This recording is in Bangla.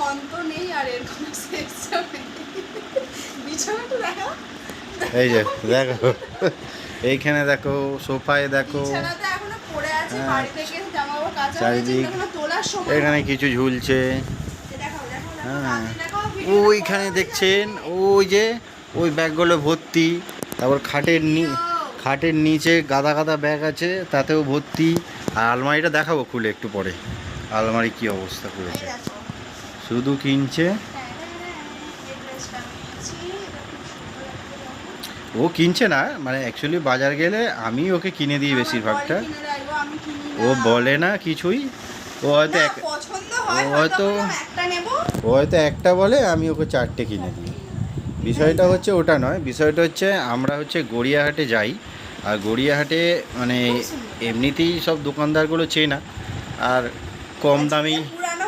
অন্ত নেই আর এর কোনো শেষ নেই। বিছানাটা দেখো, এই যে দেখো, এইখানে দেখো, সোফায় দেখো, বিছানাতে এখনো পড়ে আছে, হ্যাঁ, বাড়ি থেকে জামা কাপড় কাচা হয়েছে, চারিদিক এখনো তোলার সময় এখানে হয়নি। কিছু ঝুলছে। দেখো দেখো দেখো, হ্যাঁ, কাঁধে দেখো, ভিডিওটা ওইখানে বড় হয়ে দেখছেন, যাচ্ছে। ওই যে ওই ব্যাগগুলো ভর্তি। তারপর খাটের নিচে গাদা গাদা ব্যাগ আছে, তাতেও ভর্তি। আর আলমারিটা দেখাবো খুলে একটু পরে, আলমারি কি অবস্থা এই করেছে। দেখো। শুধু কিনছে। হ্যাঁ, এই ড্রেসটা আমি নিয়েছি, এটা খুব সুন্দর একটা। ও কিনছে না, মানে অ্যাকচুয়ালি বাজার গেলে আমি ওকে কিনে দিই আমার বেশিরভাগটা। বরই কিনে দেয় গো, আমি কিনি না। ও বলে না কিছুই, ও হয়তো না, এক, পছন্দ হয়, ও হয়তো হয়তো বললাম একটা নেবো। ও হয়তো একটা বলে, আমি ওকে 4টে কিনে দিই। বিষয়টা হচ্ছে ওটা নয়, বিষয়টা হচ্ছে আমরা হচ্ছে গড়িয়াহাটে যাই। আর গড়িয়াহাটে মানে খুব সুন্দর। এমনিতেই সব দোকানদারগুলো চেনা, আর কম দামি